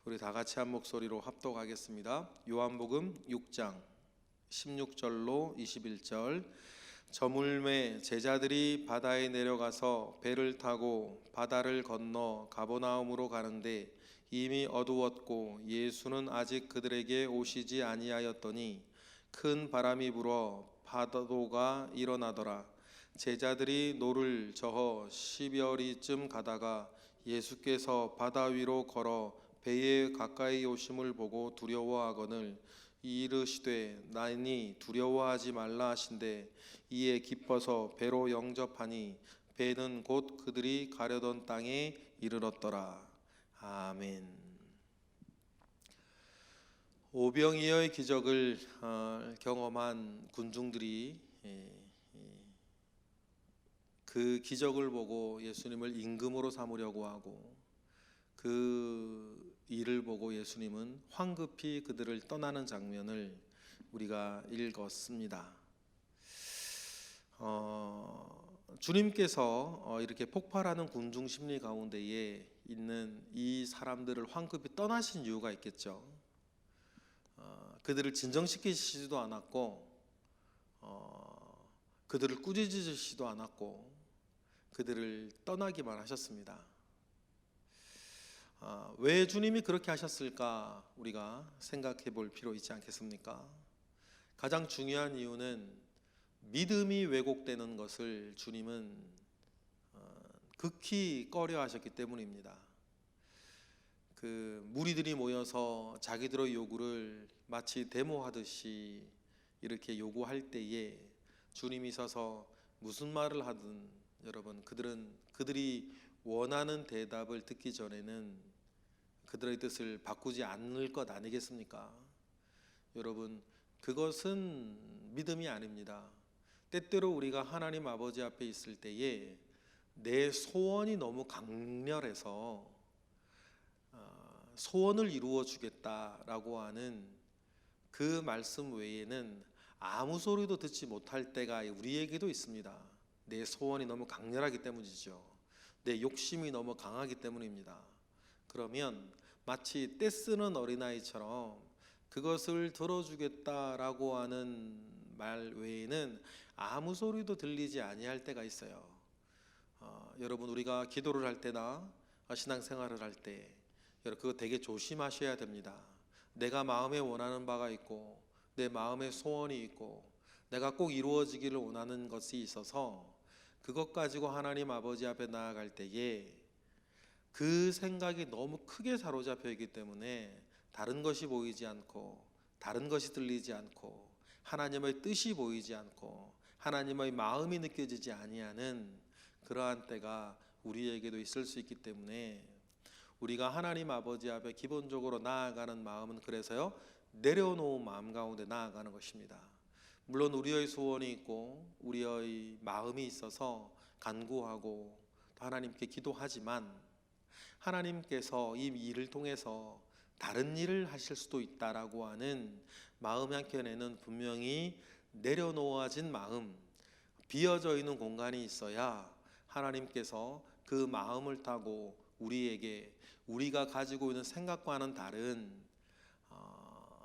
우리 다 같이 한 목소리로 합독하겠습니다. 요한복음 6장 16절로 21절. 저물매 제자들이 바다에 내려가서 배를 타고 바다를 건너 가버나움으로 가는데 이미 어두웠고 예수는 아직 그들에게 오시지 아니하였더니 큰 바람이 불어 파도가 일어나더라. 제자들이 노를 저어 10여리쯤 가다가 예수께서 바다 위로 걸어 배에 가까이 오심을 보고 두려워하거늘 이르시되 나니 두려워하지 말라 하신대 이에 기뻐서 배로 영접하니 배는 곧 그들이 가려던 땅에 이르렀더라. 아멘. 오병이어의 기적을 경험한 군중들이 그 기적을 보고 예수님을 임금으로 삼으려고 하고 그 일을 보고 예수님은 황급히 그들을 떠나는 장면을 우리가 읽었습니다. 주님께서 이렇게 폭발하는 군중 심리 가운데에 있는 이 사람들을 황급히 떠나신 이유가 있겠죠. 그들을 진정시키시지도 않았고 그들을 꾸짖으시지도 않았고 그들을 떠나기만 하셨습니다. 왜 주님이 그렇게 하셨을까 우리가 생각해 볼 필요 있지 않겠습니까? 가장 중요한 이유는 믿음이 왜곡되는 것을 주님은 극히 꺼려 하셨기 때문입니다. 그 무리들이 모여서 자기들의 요구를 마치 데모하듯이 이렇게 요구할 때에 주님이 서서 무슨 말을 하든 여러분 그들이 원하는 대답을 듣기 전에는 그들의 뜻을 바꾸지 않을 것 아니겠습니까? 여러분 그것은 믿음이 아닙니다. 때때로 우리가 하나님 아버지 앞에 있을 때에 내 소원이 너무 강렬해서 소원을 이루어 주겠다라고 하는 그 말씀 외에는 아무 소리도 듣지 못할 때가 우리에게도 있습니다. 내 소원이 너무 강렬하기 때문이죠. 내 욕심이 너무 강하기 때문입니다. 그러면 마치 떼쓰는 어린아이처럼 그것을 들어주겠다라고 하는 말 외에는 아무 소리도 들리지 아니할 때가 있어요. 여러분 우리가 기도를 할 때나 신앙생활을 할 때 그거 되게 조심하셔야 됩니다. 내가 마음에 원하는 바가 있고 내 마음에 소원이 있고 내가 꼭 이루어지기를 원하는 것이 있어서 그것 가지고 하나님 아버지 앞에 나아갈 때에 그 생각이 너무 크게 사로잡혀 있기 때문에 다른 것이 보이지 않고 다른 것이 들리지 않고 하나님의 뜻이 보이지 않고 하나님의 마음이 느껴지지 아니하는 그러한 때가 우리에게도 있을 수 있기 때문에 우리가 하나님 아버지 앞에 기본적으로 나아가는 마음은 그래서요 내려놓은 마음 가운데 나아가는 것입니다. 물론 우리의 소원이 있고 우리의 마음이 있어서 간구하고 또 하나님께 기도하지만 하나님께서 이 일을 통해서 다른 일을 하실 수도 있다라고 하는 마음 한켠에는 분명히 내려놓아진 마음, 비어져 있는 공간이 있어야 하나님께서 그 마음을 타고 우리에게 우리가 가지고 있는 생각과는 다른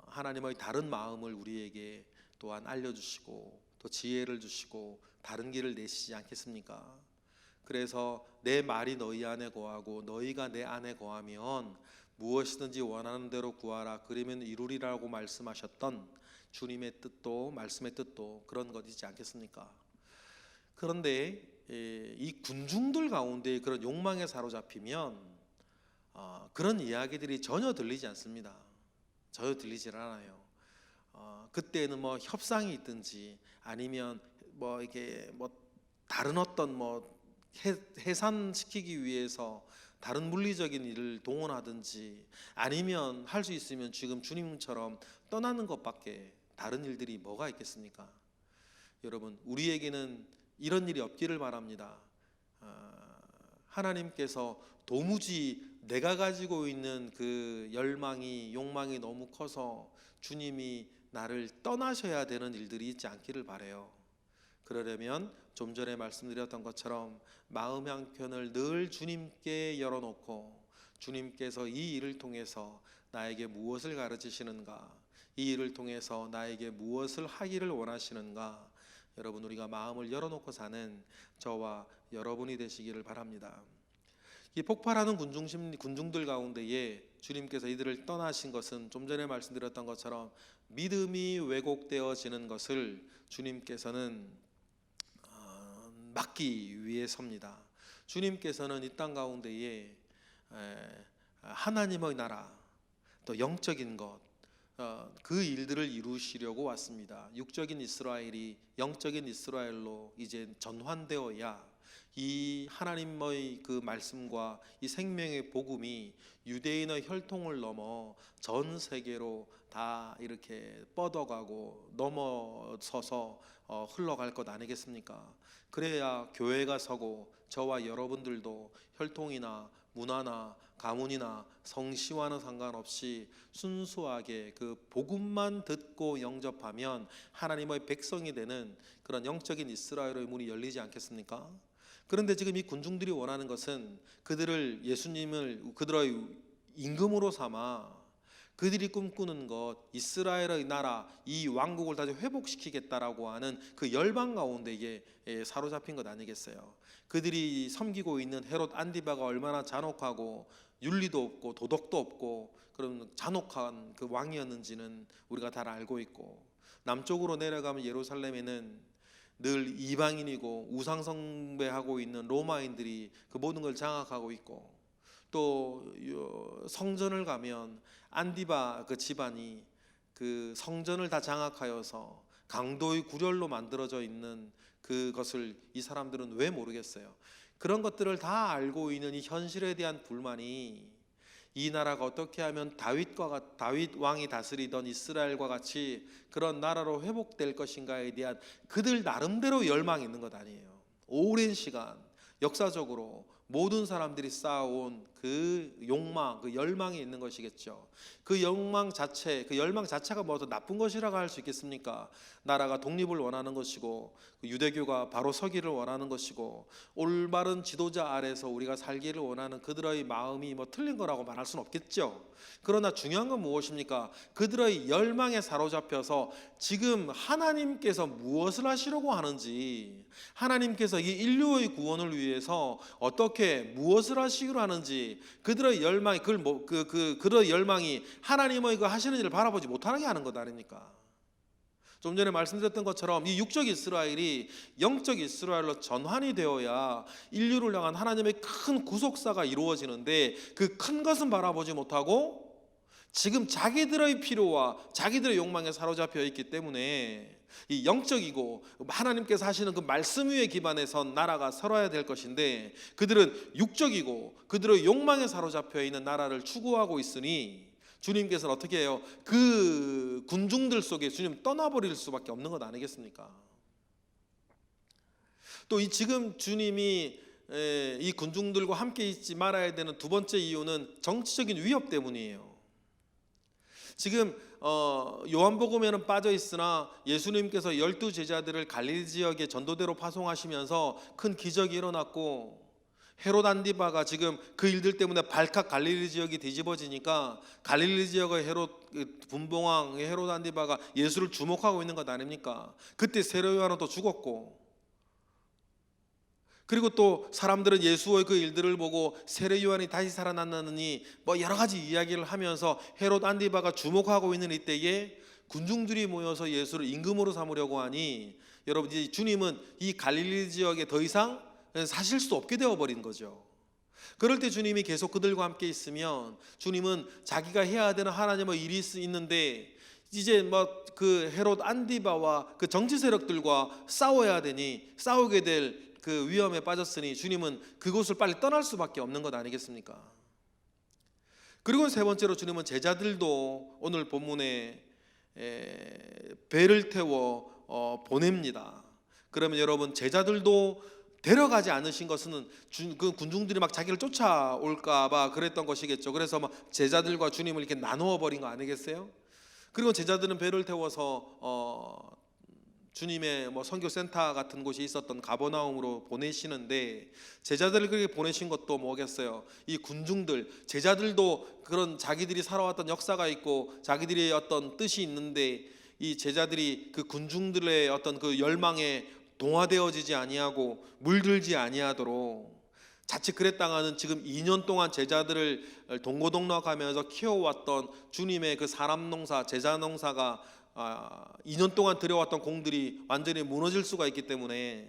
하나님의 다른 마음을 우리에게 또한 알려주시고 또 지혜를 주시고 다른 길을 내시지 않겠습니까? 그래서 내 말이 너희 안에 거하고 너희가 내 안에 거하면 무엇이든지 원하는 대로 구하라 그러면 이루리라고 말씀하셨던 주님의 뜻도 말씀의 뜻도 그런 것이지 않겠습니까? 그런데 이 군중들 가운데 그런 욕망에 사로잡히면 그런 이야기들이 전혀 들리지 않습니다. 전혀 들리질 않아요. 그때는 뭐 협상이 있든지 아니면 뭐 이게 뭐 다른 어떤 뭐 해산시키기 위해서 다른 물리적인 일을 동원하든지 아니면 할 수 있으면 지금 주님처럼 떠나는 것밖에 다른 일들이 뭐가 있겠습니까? 여러분 우리에게는 이런 일이 없기를 바랍니다. 하나님께서 도무지 내가 가지고 있는 그 열망이 욕망이 너무 커서 주님이 나를 떠나셔야 되는 일들이 있지 않기를 바라요. 그러려면 좀 전에 말씀드렸던 것처럼 마음 한켠을 늘 주님께 열어놓고 주님께서 이 일을 통해서 나에게 무엇을 가르치시는가, 이 일을 통해서 나에게 무엇을 하기를 원하시는가, 여러분 우리가 마음을 열어놓고 사는 저와 여러분이 되시기를 바랍니다. 이 폭발하는 군중들 가운데에 주님께서 이들을 떠나신 것은 좀 전에 말씀드렸던 것처럼 믿음이 왜곡되어지는 것을 주님께서는 막기 위해서입니다. 주님께서는 이 땅 가운데에 하나님의 나라, 또 영적인 것, 그 일들을 이루시려고 왔습니다. 육적인 이스라엘이 영적인 이스라엘로 이제 전환되어야 이 하나님의 그 말씀과 이 생명의 복음이 유대인의 혈통을 넘어 전 세계로 다 이렇게 뻗어가고 넘어서서 흘러갈 것 아니겠습니까? 그래야 교회가 서고 저와 여러분들도 혈통이나 문화나 가문이나 성씨와는 상관없이 순수하게 그 복음만 듣고 영접하면 하나님의 백성이 되는 그런 영적인 이스라엘의 문이 열리지 않겠습니까? 그런데 지금 이 군중들이 원하는 것은 그들을 예수님을 그들의 임금으로 삼아 그들이 꿈꾸는 것, 이스라엘의 나라, 이 왕국을 다시 회복시키겠다라고 하는 그 열방 가운데에 사로잡힌 것 아니겠어요? 그들이 섬기고 있는 헤롯 안디바가 얼마나 잔혹하고 윤리도 없고 도덕도 없고 그런 잔혹한 그 왕이었는지는 우리가 다 알고 있고, 남쪽으로 내려가면 예루살렘에는 늘 이방인이고 우상 숭배하고 있는 로마인들이 그 모든 걸 장악하고 있고, 또 성전을 가면 안디바 그 집안이 그 성전을 다 장악하여서 강도의 구렬로 만들어져 있는 그것을 이 사람들은 왜 모르겠어요? 그런 것들을 다 알고 있는 이 현실에 대한 불만이 이 나라가 어떻게 하면 다윗 왕이 다스리던 이스라엘과 같이 그런 나라로 회복될 것인가에 대한 그들 나름대로 열망이 있는 것 아니에요. 오랜 시간 역사적으로 모든 사람들이 쌓아온 그 욕망, 그 열망이 있는 것이겠죠. 그 열망 자체가 뭐 더 나쁜 것이라고 할 수 있겠습니까? 나라가 독립을 원하는 것이고 유대교가 바로 서기를 원하는 것이고 올바른 지도자 아래서 우리가 살기를 원하는 그들의 마음이 뭐 틀린 거라고 말할 수는 없겠죠. 그러나 중요한 건 무엇입니까? 그들의 열망에 사로잡혀서 지금 하나님께서 무엇을 하시려고 하는지, 하나님께서 이 인류의 구원을 위해서 어떻게 무엇을 하시기로 하는지 그들의 열망이 그들의 열망이 하나님의 그 하시는 일을 바라보지 못하게 하는 것 아닙니까? 좀 전에 말씀드렸던 것처럼 이 육적 이스라엘이 영적 이스라엘로 전환이 되어야 인류를 향한 하나님의 큰 구속사가 이루어지는데 그 큰 것은 바라보지 못하고 지금 자기들의 필요와 자기들의 욕망에 사로잡혀 있기 때문에 이 영적이고 하나님께서 하시는 그 말씀 위에 기반해서 나라가 살아야 될 것인데 그들은 육적이고 그들의 욕망에 사로잡혀 있는 나라를 추구하고 있으니 주님께서는 어떻게 해요? 그 군중들 속에 주님 떠나버릴 수밖에 없는 것 아니겠습니까? 또 이 지금 주님이 이 군중들과 함께 있지 말아야 되는 두 번째 이유는 정치적인 위협 때문이에요. 지금 요한복음에는 빠져 있으나 예수님께서 12 제자들을 갈릴리 지역의 전도대로 파송하시면서 큰 기적이 일어났고 헤롯 안디바가 지금 그 일들 때문에 발칵 갈릴리 지역이 뒤집어지니까 갈릴리 지역의 분봉왕 헤롯 안디바가 예수를 주목하고 있는 것 아닙니까? 그때 세례 요한은 또 죽었고, 그리고 또 사람들은 예수의 그 일들을 보고 세례 요한이 다시 살아났느니 뭐 여러 가지 이야기를 하면서 헤롯 안디바가 주목하고 있는 이때에 군중들이 모여서 예수를 임금으로 삼으려고 하니 여러분 이제 주님은 이 갈릴리 지역에 더 이상 사실 수 없게 되어버린 거죠. 그럴 때 주님이 계속 그들과 함께 있으면 주님은 자기가 해야 되는 하나님의 일이 있는데 이제 뭐 그 헤롯 안디바와 그 정치 세력들과 싸워야 되니 싸우게 될 그 위험에 빠졌으니 주님은 그곳을 빨리 떠날 수밖에 없는 것 아니겠습니까? 그리고 세 번째로 주님은 제자들도 오늘 본문에 배를 태워 보냅니다. 그러면 여러분 제자들도 데려가지 않으신 것은 그 군중들이 막 자기를 쫓아올까봐 그랬던 것이겠죠. 그래서 막 제자들과 주님을 이렇게 나누어 버린 거 아니겠어요? 그리고 제자들은 배를 태워서 주님의 뭐 선교센터 같은 곳이 있었던 가버나움으로 보내시는데, 제자들을 그렇게 보내신 것도 뭐겠어요? 이 군중들, 제자들도 그런 자기들이 살아왔던 역사가 있고 자기들의 어떤 뜻이 있는데, 이 제자들이 그 군중들의 어떤 그 열망에 동화되어지지 아니하고 물들지 아니하도록, 자칫 그랬다가는 지금 2년 동안 제자들을 동고동락하면서 키워왔던 주님의 그 사람 농사, 제자 농사가 2년 동안 들여왔던 공들이 완전히 무너질 수가 있기 때문에,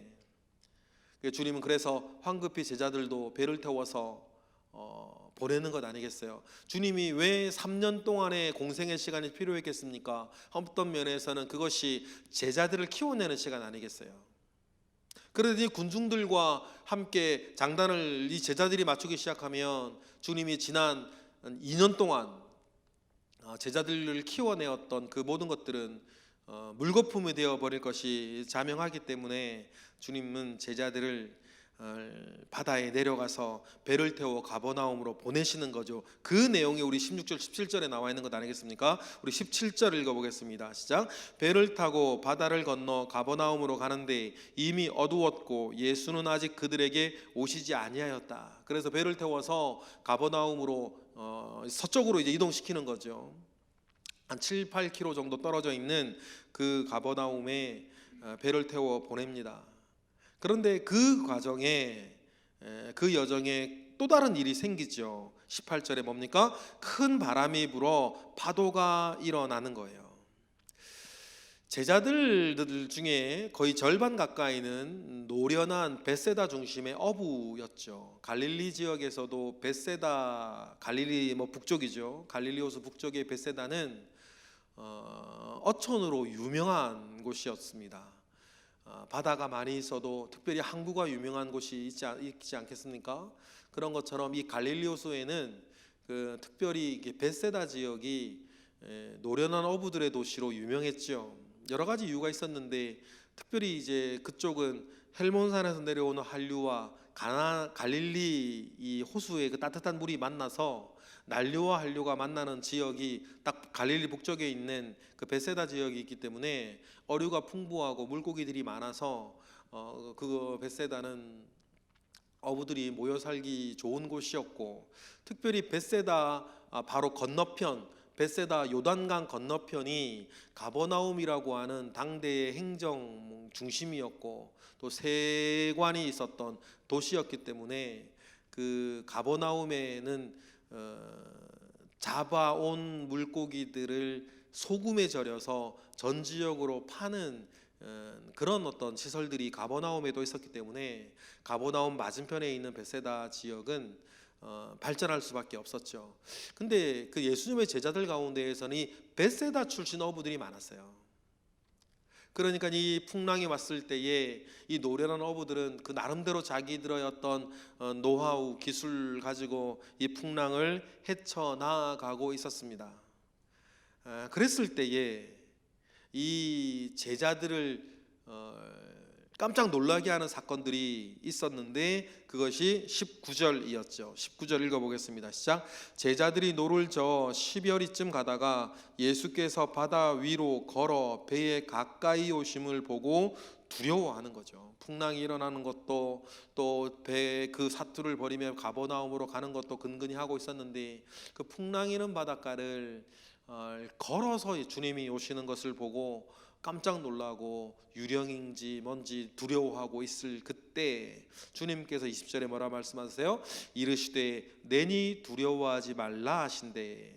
주님은 그래서 황급히 제자들도 배를 태워서 보내는 것 아니겠어요? 주님이 왜 3년 동안의 공생의 시간이 필요했겠습니까? 어떤 면에서는 그것이 제자들을 키워내는 시간 아니겠어요? 그러더니 군중들과 함께 장단을 이 제자들이 맞추기 시작하면, 주님이 지난 2년 동안 제자들을 키워내었던 그 모든 것들은 물거품이 되어버릴 것이 자명하기 때문에, 주님은 제자들을 바다에 내려가서 배를 태워 가버나움으로 보내시는 거죠. 그 내용이 우리 16절 17절에 나와 있는 것 아니겠습니까? 우리 17절 읽어보겠습니다. 시작. 배를 타고 바다를 건너 가버나움으로 가는데 이미 어두웠고 예수는 아직 그들에게 오시지 아니하였다. 그래서 배를 태워서 가버나움으로 서쪽으로 이제 이동시키는 거죠. 한 7, 8km 정도 떨어져 있는 그 가버나움에 배를 태워 보냅니다. 그런데 그 과정에, 그 여정에 또 다른 일이 생기죠. 18절에 뭡니까? 큰 바람이 불어 파도가 일어나는 거예요. 제자들 중에 거의 절반 가까이는 노련한 베세다 중심의 어부였죠. 갈릴리 지역에서도 베세다, 갈릴리 북쪽이죠. 갈릴리 호수 북쪽의 베세다는 어촌으로 유명한 곳이었습니다. 바다가 많이 있어도 특별히 항구가 유명한 곳이 있지 않겠습니까? 그런 것처럼 이 갈릴리 호수에는 특별히 베세다 지역이 노련한 어부들의 도시로 유명했죠. 여러 가지 이유가 있었는데, 특별히 이제 그쪽은 헬몬산에서 내려오는 한류와 갈릴리 이 호수의 그 따뜻한 물이 만나서 난류와 한류가 만나는 지역이 딱 갈릴리 북쪽에 있는 그 베세다 지역이 있기 때문에 어류가 풍부하고 물고기들이 많아서 그 베세다는 어부들이 모여 살기 좋은 곳이었고, 특별히 베세다 바로 건너편, 베세다 요단강 건너편이 가버나움이라고 하는 당대의 행정 중심이었고 또 세관이 있었던 도시였기 때문에, 그 가버나움에는 잡아온 물고기들을 소금에 절여서 전 지역으로 파는 그런 어떤 시설들이 가버나움에도 있었기 때문에, 가버나움 맞은편에 있는 베세다 지역은 발전할 수밖에 없었죠. 근데 그 예수님의 제자들 가운데에서는 이 베세다 출신 어부들이 많았어요. 그러니까 이 풍랑이 왔을 때에 이 노련한 어부들은 그 나름대로 자기들의 어떤 노하우, 기술 가지고 이 풍랑을 헤쳐나가고 있었습니다. 그랬을 때에 이 제자들을 깜짝 놀라게 하는 사건들이 있었는데, 그것이 19절이었죠. 19절 읽어보겠습니다. 시작. 제자들이 노를 저어 10여리쯤 가다가 예수께서 바다 위로 걸어 배에 가까이 오심을 보고 두려워하는 거죠. 풍랑이 일어나는 것도, 또 배 그 사투를 벌이며 가버나움으로 가는 것도 근근히 하고 있었는데, 그 풍랑이 는 바닷가를 걸어서 주님이 오시는 것을 보고 깜짝 놀라고 유령인지 뭔지 두려워하고 있을 그때, 주님께서 20절에 뭐라 말씀하세요? 이르시되 내니 두려워하지 말라 하신대.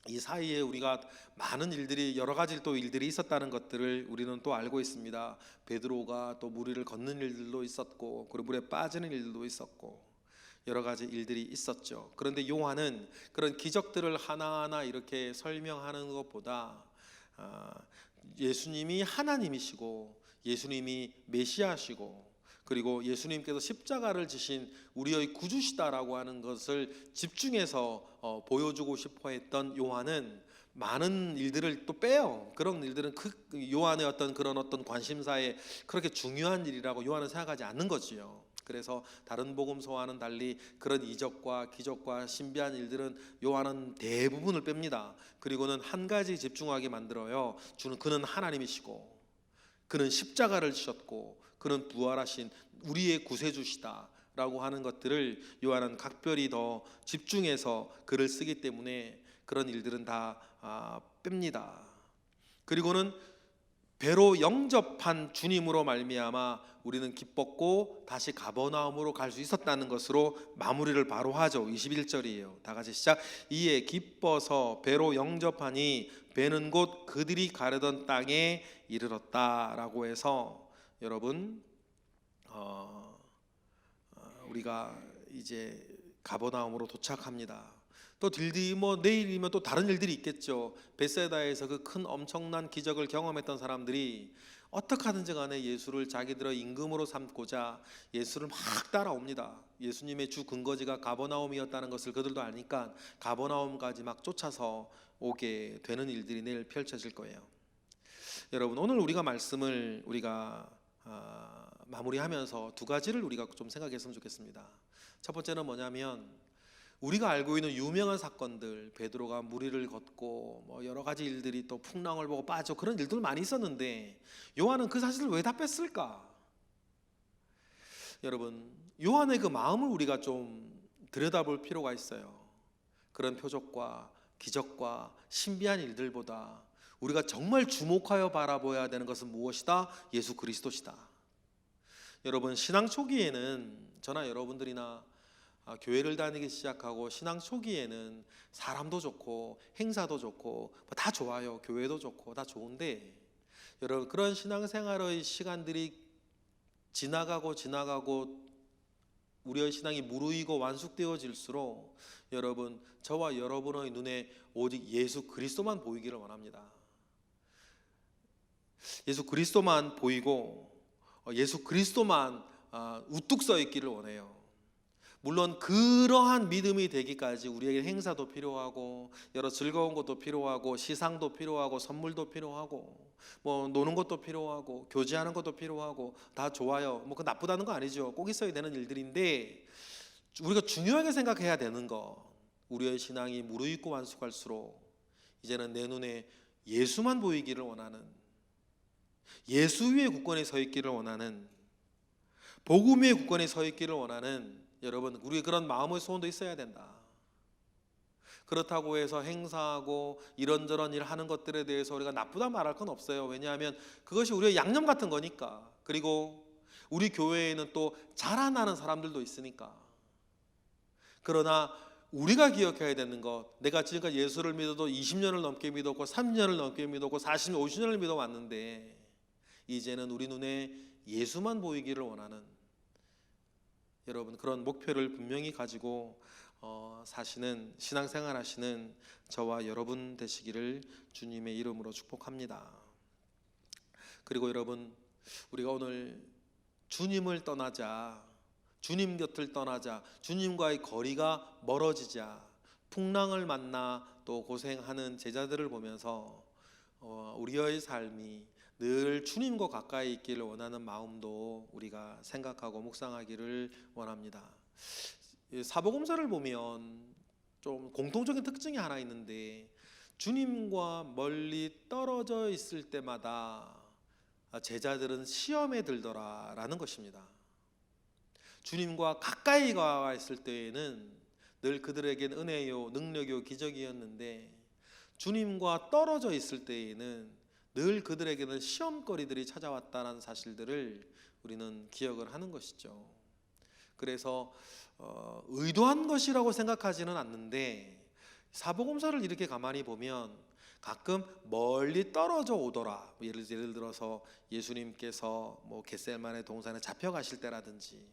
이 사이에 우리가 많은 일들이, 여러 가지 또 일들이 있었다는 것들을 우리는 또 알고 있습니다. 베드로가 또 물 위를 걷는 일들도 있었고, 그리고 물에 빠지는 일들도 있었고, 여러 가지 일들이 있었죠. 그런데 요한은 그런 기적들을 하나하나 이렇게 설명하는 것보다 예수님이 하나님이시고 예수님이 메시아시고, 그리고 예수님께서 십자가를 지신 우리의 구주시다라고 하는 것을 집중해서 보여주고 싶어 했던 요한은 많은 일들을 또 빼요. 그런 일들은 요한의 그런 관심사에 그렇게 중요한 일이라고 요한은 생각하지 않는 거지요. 그래서 다른 복음서와는 달리 그런 이적과 기적과 신비한 일들은 요한은 대부분을 뺍니다. 그리고는 한 가지 집중하게 만들어요. 그는 하나님이시고 그는 십자가를 지셨고 그는 부활하신 우리의 구세주시다 라고 하는 것들을 요한은 각별히 더 집중해서 글을 쓰기 때문에 그런 일들은 다 뺍니다. 그리고는 배로 영접한 주님으로 말미암아 우리는 기뻤고 다시 가버나움으로 갈 수 있었다는 것으로 마무리를 바로 하죠. 21절이에요. 다 같이 시작. 이에 기뻐서 배로 영접하니 배는 곧 그들이 가려던 땅에 이르렀다라고 해서 여러분 우리가 이제 가버나움으로 도착합니다. 또 들디 내일이면 또 다른 일들이 있겠죠. 베세다에서 그 큰 엄청난 기적을 경험했던 사람들이 어떻게 하든지 간에 예수를 자기들의 임금으로 삼고자 예수를 막 따라옵니다. 예수님의 주 근거지가 가버나움이었다는 것을 그들도 아니까 가버나움까지 막 쫓아서 오게 되는 일들이 내일 펼쳐질 거예요. 여러분, 오늘 우리가 말씀을 마무리하면서 두 가지를 우리가 좀 생각했으면 좋겠습니다. 첫 번째는 뭐냐면 우리가 알고 있는 유명한 사건들, 베드로가 무리를 걷고 뭐 여러 가지 일들이 또 풍랑을 보고 빠져 그런 일들 많이 있었는데 요한은 그 사실을 왜 다 뺐을까? 여러분, 요한의 그 마음을 우리가 좀 들여다볼 필요가 있어요. 그런 표적과 기적과 신비한 일들보다 우리가 정말 주목하여 바라보아야 되는 것은 무엇이다? 예수 그리스도시다. 여러분, 신앙 초기에는 저나 여러분들이나 교회를 다니기 시작하고 신앙 초기에는 사람도 좋고 행사도 좋고 다 좋아요. 교회도 좋고 다 좋은데 여러분, 그런 신앙생활의 시간들이 지나가고 우리의 신앙이 무르익고 완숙되어질수록 여러분, 저와 여러분의 눈에 오직 예수 그리스도만 보이기를 원합니다. 예수 그리스도만 보이고 예수 그리스도만 우뚝 서 있기를 원해요. 물론 그러한 믿음이 되기까지 우리에게 행사도 필요하고 여러 즐거운 것도 필요하고 시상도 필요하고 선물도 필요하고 뭐 노는 것도 필요하고 교제하는 것도 필요하고 다 좋아요. 뭐 그 나쁘다는 거 아니죠. 꼭 있어야 되는 일들인데 우리가 중요하게 생각해야 되는 거, 우리의 신앙이 무르익고 완숙할수록 이제는 내 눈에 예수만 보이기를 원하는, 예수 위에 굳건히 서 있기를 원하는, 복음 위에 굳건히 서 있기를 원하는 여러분, 우리 그런 마음의 소원도 있어야 된다. 그렇다고 해서 행사하고 이런저런 일 하는 것들에 대해서 우리가 나쁘다 말할 건 없어요. 왜냐하면 그것이 우리의 양념 같은 거니까. 그리고 우리 교회에는 또 자라나는 사람들도 있으니까. 그러나 우리가 기억해야 되는 것, 내가 지금까지 예수를 믿어도 20년을 넘게 믿었고 30년을 넘게 믿었고 40년, 50년을 믿어왔는데 이제는 우리 눈에 예수만 보이기를 원하는 여러분, 그런 목표를 분명히 가지고 사시는, 신앙생활 하시는 저와 여러분 되시기를 주님의 이름으로 축복합니다. 그리고 여러분, 우리가 오늘 주님을 떠나자, 주님 곁을 떠나자, 주님과의 거리가 멀어지자, 풍랑을 만나 또 고생하는 제자들을 보면서 우리의 삶이 늘 주님과 가까이 있기를 원하는 마음도 우리가 생각하고 묵상하기를 원합니다. 사복음서를 보면 좀 공통적인 특징이 하나 있는데 주님과 멀리 떨어져 있을 때마다 제자들은 시험에 들더라라는 것입니다. 주님과 가까이 가 있을 때에는 늘 그들에게는 은혜요, 능력요, 기적이었는데 주님과 떨어져 있을 때에는 늘 그들에게는 시험거리들이 찾아왔다는 사실들을 우리는 기억을 하는 것이죠. 그래서 의도한 것이라고 생각하지는 않는데 사복음서를 이렇게 가만히 보면 가끔 멀리 떨어져 오더라. 예를 들어서 예수님께서 뭐 겟세마네 동산에 잡혀가실 때라든지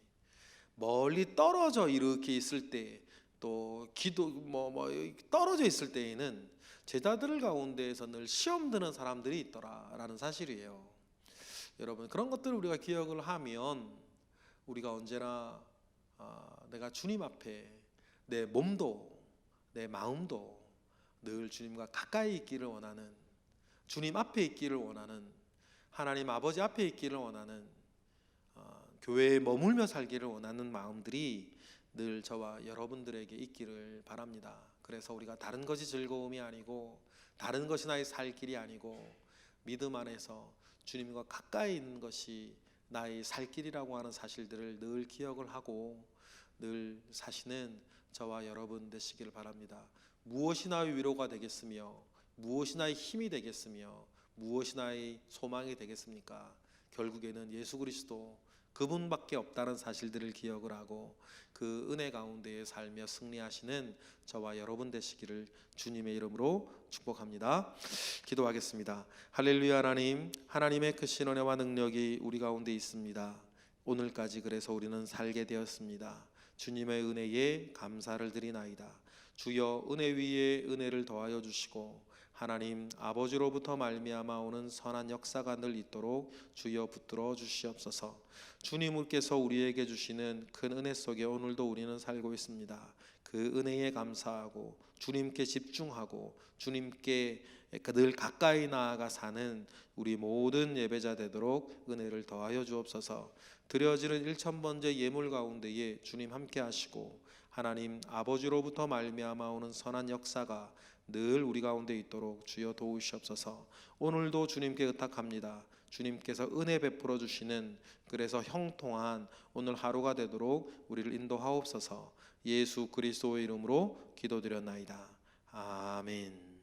멀리 떨어져 이렇게 있을 때, 또 떨어져 있을 때에는 제자들 가운데에서 늘 시험 드는 사람들이 있더라라는 사실이에요. 여러분, 그런 것들을 우리가 기억을 하면 우리가 언제나 내가 주님 앞에 내 몸도 내 마음도 늘 주님과 가까이 있기를 원하는, 주님 앞에 있기를 원하는, 하나님 아버지 앞에 있기를 원하는, 교회에 머물며 살기를 원하는 마음들이 늘 저와 여러분들에게 있기를 바랍니다. 그래서 우리가 다른 것이 즐거움이 아니고 다른 것이 나의 살 길이 아니고 믿음 안에서 주님과 가까이 있는 것이 나의 살 길이라고 하는 사실들을 늘 기억을 하고 늘 사시는 저와 여러분 되시기를 바랍니다. 무엇이 나의 위로가 되겠으며 무엇이 나의 힘이 되겠으며 무엇이 나의 소망이 되겠습니까? 결국에는 예수 그리스도 그분밖에 없다는 사실들을 기억을 하고 그 은혜 가운데에 살며 승리하시는 저와 여러분 되시기를 주님의 이름으로 축복합니다. 기도하겠습니다. 할렐루야. 하나님, 하나님의 크신 은혜와 능력이 우리 가운데 있습니다. 오늘까지 그래서 우리는 살게 되었습니다. 주님의 은혜에 감사를 드리나이다. 주여, 은혜 위에 은혜를 더하여 주시고 하나님 아버지로부터 말미암아 오는 선한 역사가 늘 있도록 주여 붙들어 주시옵소서. 주님께서 우리에게 주시는 큰 은혜 속에 오늘도 우리는 살고 있습니다. 그 은혜에 감사하고 주님께 집중하고 주님께 늘 가까이 나아가 사는 우리 모든 예배자 되도록 은혜를 더하여 주옵소서. 드려지는 1000번째 예물 가운데에 주님 함께 하시고 하나님 아버지로부터 말미암아 오는 선한 역사가 늘 우리 가운데 있도록 주여 도우시옵소서. 오늘도 주님께 의탁합니다. 주님께서 은혜 베풀어 주시는 그래서 형통한 오늘 하루가 되도록 우리를 인도하옵소서. 예수 그리스도의 이름으로 기도드렸나이다. 아멘.